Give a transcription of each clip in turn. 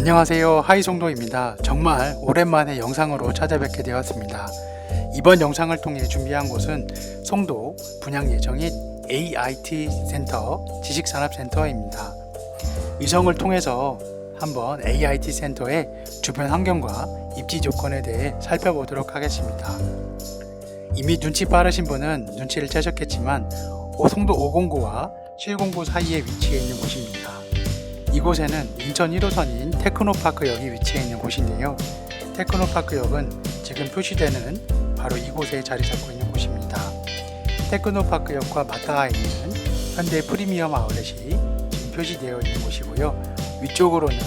안녕하세요, 하이송도입니다. 정말 오랜만에 영상으로 찾아뵙게 되었습니다. 이번 영상을 통해 준비한 곳은 송도 분양 예정인 AIT 센터 지식산업센터입니다. 위성을 통해서 한번 AIT 센터의 주변 환경과 입지 조건에 대해 살펴보도록 하겠습니다. 이미 눈치 빠르신 분은 눈치를 채셨겠지만 송도 509와 709 사이에 위치해 있는 곳입니다. 이곳에는 인천 1호선인 테크노파크역이 위치해 있는 곳인데요. 테크노파크역은 지금 표시되는 바로 이곳에 자리 잡고 있는 곳입니다. 테크노파크역과 맞닿아 있는 현대 프리미엄 아울렛이 지금 표시되어 있는 곳이고요. 위쪽으로는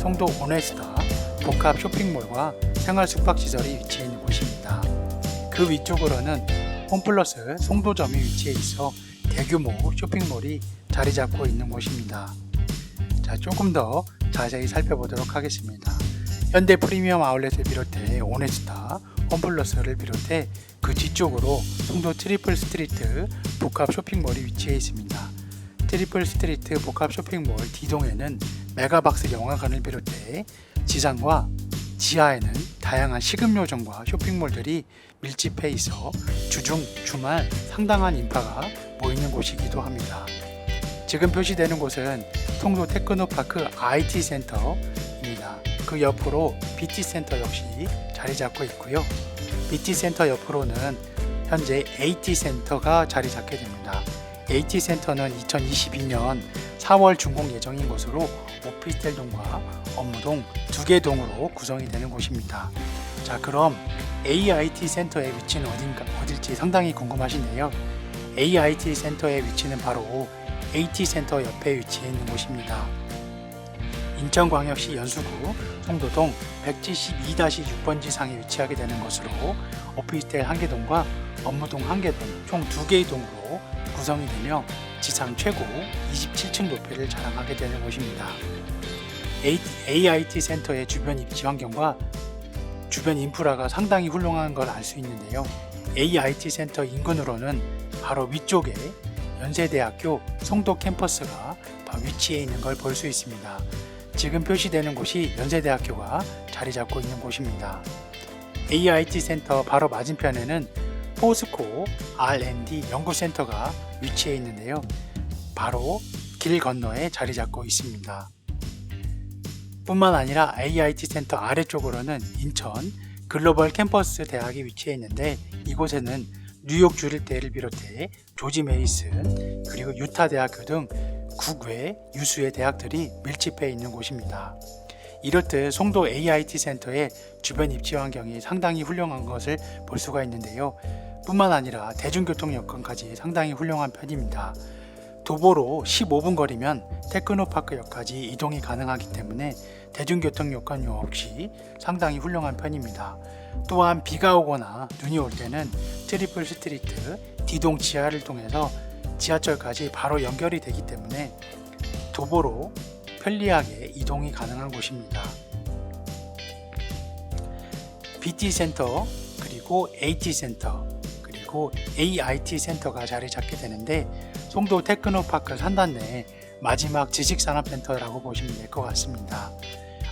송도 오네스타 복합 쇼핑몰과 생활 숙박시설이 위치해 있는 곳입니다. 그 위쪽으로는 홈플러스 송도점이 위치해 있어 대규모 쇼핑몰이 자리 잡고 있는 곳입니다. 자, 조금 더 자세히 살펴보도록 하겠습니다. 현대 프리미엄 아울렛을 비롯해 오네스타, 홈플러스를 비롯해 그 뒤쪽으로 송도 트리플 스트리트 복합 쇼핑몰이 위치해 있습니다. 트리플 스트리트 복합 쇼핑몰 D동에는 메가박스 영화관을 비롯해 지상과 지하에는 다양한 식음료점과 쇼핑몰들이 밀집해 있어 주중, 주말 상당한 인파가 모이는 곳이기도 합니다. 지금 표시되는 곳은 송도 테크노파크 IT 센터입니다. 그 옆으로 BT 센터 역시 자리 잡고 있고요. BT 센터 옆으로는 현재 AT 센터가 자리 잡게 됩니다. AT 센터는 2022년 4월 준공 예정인 곳으로 오피스텔 동과 업무동 두 개 동으로 구성이 되는 곳입니다. 자, 그럼 AIT 센터의 위치는 어딜지 상당히 궁금하시네요. AIT 센터의 위치는 바로 AT 센터 옆에 위치해 있는 곳입니다. 인천광역시 연수구 송도동 172-6번 지상에 위치하게 되는 것으로 오피스텔 1개동과 업무동 1개동 총 2개의 동으로 구성이 되며 지상 최고 27층 높이를 자랑하게 되는 곳입니다. AIT 센터의 주변 입지 환경과 주변 인프라가 상당히 훌륭한 걸 알 수 있는데요. AIT 센터 인근으로는 바로 위쪽에 연세대학교 송도 캠퍼스가 위치해 있는 걸 볼 수 있습니다. 지금 표시되는 곳이 연세대학교가 자리 잡고 있는 곳입니다. AIT 센터 바로 맞은편에는 포스코 R&D 연구센터가 위치해 있는데요. 바로 길 건너에 자리 잡고 있습니다. 뿐만 아니라 AIT 센터 아래쪽으로는 인천 글로벌 캠퍼스 대학이 위치해 있는데 이곳에는 뉴욕 주립대를 비롯해 조지 메이슨 그리고 유타 대학교 등 국외 유수의 대학들이 밀집해 있는 곳입니다. 이렇듯 송도 AIT 센터의 주변 입지 환경이 상당히 훌륭한 것을 볼 수가 있는데요. 뿐만 아니라 대중교통 여건까지 상당히 훌륭한 편입니다. 도보로 15분 거리면 테크노파크역까지 이동이 가능하기 때문에 대중교통 여건 역시 상당히 훌륭한 편입니다. 또한 비가 오거나 눈이 올 때는 트리플 스트리트 D동 지하를 통해서 지하철까지 바로 연결이 되기 때문에 도보로 편리하게 이동이 가능한 곳입니다. BT 센터 그리고 AT 센터 그리고 AIT 센터가 자리 잡게 되는데 송도 테크노파크 산단 내 마지막 지식산업센터라고 보시면 될 것 같습니다.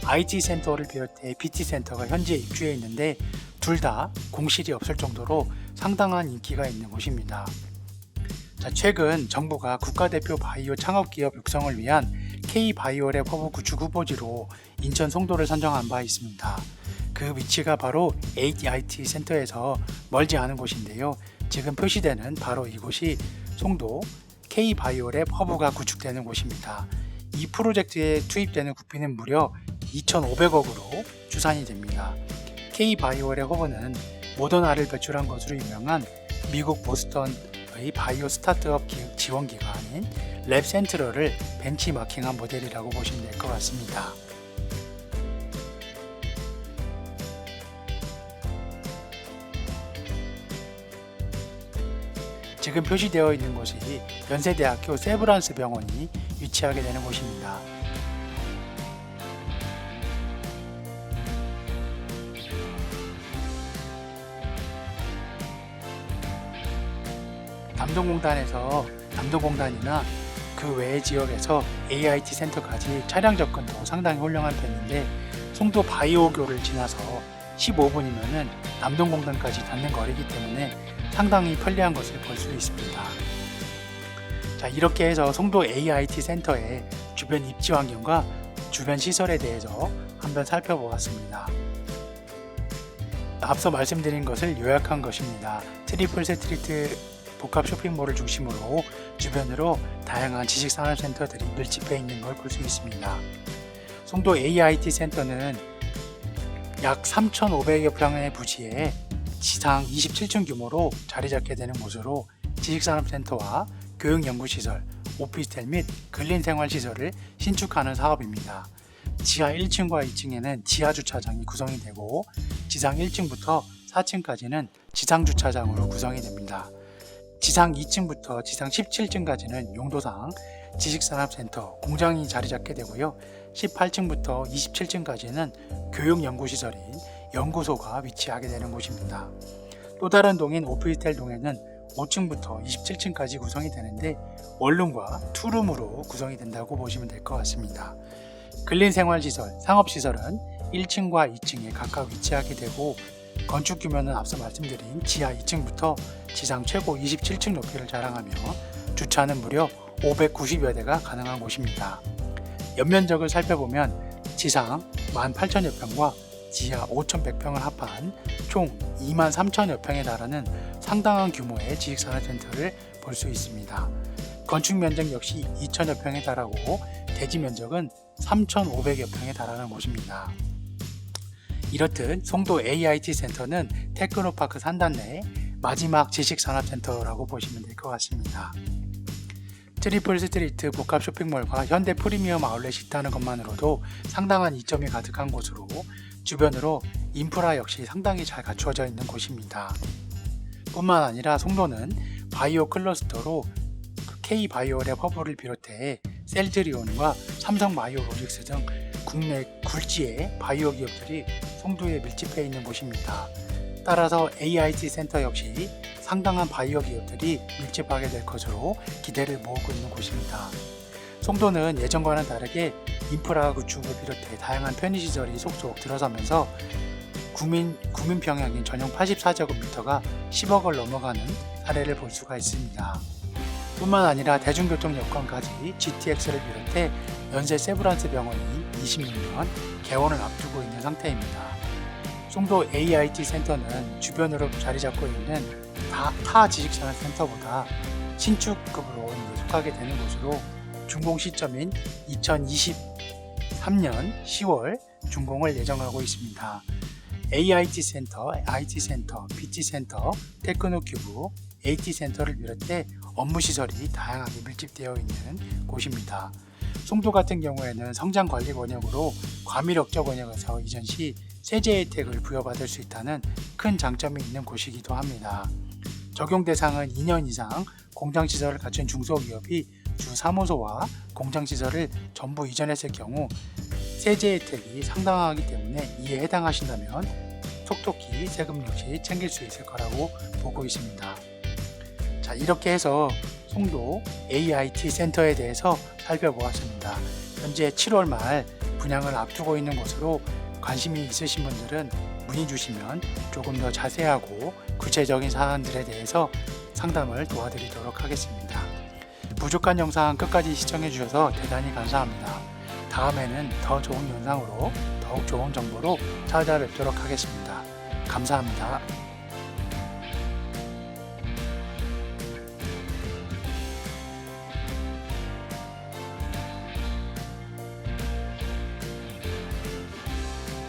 IT 센터를 비롯해 BT 센터가 현재 입주해 있는데 둘 다 공실이 없을 정도로 상당한 인기가 있는 곳입니다. 자, 최근 정부가 국가대표 바이오 창업기업 육성을 위한 K-바이오랩 허브 구축 후보지로 인천 송도를 선정한 바 있습니다. 그 위치가 바로 AIT 센터에서 멀지 않은 곳인데요. 지금 표시되는 바로 이곳이 송도 K-바이오랩 허브가 구축되는 곳입니다. 이 프로젝트에 투입되는 국비는 무려 2,500억으로 추산이 됩니다. K-바이오랩 허브는 모더나를 배출한 것으로 유명한 미국 보스턴의 바이오 스타트업 지원 기관인 랩 센트럴을 벤치마킹한 모델이라고 보시면 될 것 같습니다. 지금 표시되어 있는 곳이 연세대학교 세브란스 병원이 위치하게 되는 곳입니다. 남동공단에서 남동공단이나 그 그 외의 지역에서 AIT 센터까지 차량 접근도 상당히 훌륭한 편인데 송도 바이오교를 지나서 15분이면은 남동공단까지 닿는 거리이기 때문에 상당히 편리한 것을 볼 수 있습니다. 자, 이렇게 해서 송도 AIT 센터의 주변 입지 환경과 주변 시설에 대해서 한번 살펴보았습니다. 앞서 말씀드린 것을 요약한 것입니다. 트리플 스트리트 복합 쇼핑몰을 중심으로 주변으로 다양한 지식산업센터들이 밀집해 있는 걸 볼 수 있습니다. 송도 AIT 센터는 약 3,500여 평의 부지에 지상 27층 규모로 자리 잡게 되는 곳으로 지식산업센터와 교육연구시설, 오피스텔 및 근린생활시설을 신축하는 사업입니다. 지하 1층과 2층에는 지하주차장이 구성이 되고 지상 1층부터 4층까지는 지상주차장으로 구성이 됩니다. 지상 2층부터 지상 17층까지는 용도상 지식산업센터, 공장이 자리 잡게 되고요. 18층부터 27층까지는 교육연구시설인 연구소가 위치하게 되는 곳입니다. 또 다른 동인 오피스텔 동에는 5층부터 27층까지 구성이 되는데 원룸과 투룸으로 구성이 된다고 보시면 될 것 같습니다. 근린생활시설, 상업시설은 1층과 2층에 각각 위치하게 되고 건축 규모는 앞서 말씀드린 지하 2층부터 지상 최고 27층 높이를 자랑하며 주차는 무려 590여 대가 가능한 곳입니다. 연면적을 살펴보면 지상 18,000여 평과 지하 5,100평을 합한 총 23,000여 평에 달하는 상당한 규모의 지식산업센터를 볼 수 있습니다. 건축 면적 역시 2,000여 평에 달하고 대지 면적은 3,500여 평에 달하는 곳입니다. 이렇듯 송도 AIT 센터는 테크노파크 산단 내 마지막 지식산업센터라고 보시면 될 것 같습니다. 트리플 스트리트 복합 쇼핑몰과 현대 프리미엄 아울렛이 있다는 것만으로도 상당한 이점이 가득한 곳으로 주변으로 인프라 역시 상당히 잘 갖추어져 있는 곳입니다. 뿐만 아니라 송도는 바이오 클러스터로 K바이오랩 허브를 비롯해 셀트리온과 삼성바이오로직스 등 국내 굴지의 바이오 기업들이 송도에 밀집해 있는 곳입니다. 따라서 AIT 센터 역시 상당한 바이오 기업들이 밀집하게 될 것으로 기대를 모으고 있는 곳입니다. 송도는 예전과는 다르게 인프라 구축을 비롯해 다양한 편의시설이 속속 들어서면서 구민 평형인 전용 84제곱미터가 10억을 넘어가는 사례를 볼 수가 있습니다. 뿐만 아니라 대중교통 여건까지 GTX를 비롯해 연세 세브란스 병원이 26년 개원을 앞두고 있는 상태입니다. 송도 AIT 센터는 주변으로 자리 잡고 있는 타 지식산업센터보다 신축급으로 속하게 되는 곳으로 준공 시점인 2023년 10월 준공을 예정하고 있습니다. AIT 센터, IT 센터, BT 센터, 테크노큐브, AT 센터를 비롯해 업무시설이 다양하게 밀집되어 있는 곳입니다. 송도 같은 경우에는 성장관리 권역으로 과밀억제 권역에서 이전 시 세제 혜택을 부여받을 수 있다는 큰 장점이 있는 곳이기도 합니다. 적용 대상은 2년 이상 공장시설을 갖춘 중소기업이 주 사무소와 공장시설을 전부 이전했을 경우 세제 혜택이 상당하기 때문에 이에 해당하신다면 톡톡히 세금 역시 챙길 수 있을 거라고 보고 있습니다. 자, 이렇게 해서 송도 AIT 센터에 대해서 살펴보았습니다. 현재 7월 말 분양을 앞두고 있는 곳으로 관심이 있으신 분들은 문의 주시면 조금 더 자세하고 구체적인 사안들에 대해서 상담을 도와드리도록 하겠습니다. 부족한 영상 끝까지 시청해 주셔서 대단히 감사합니다. 다음에는 더 좋은 영상으로 더욱 좋은 정보로 찾아뵙도록 하겠습니다. 감사합니다.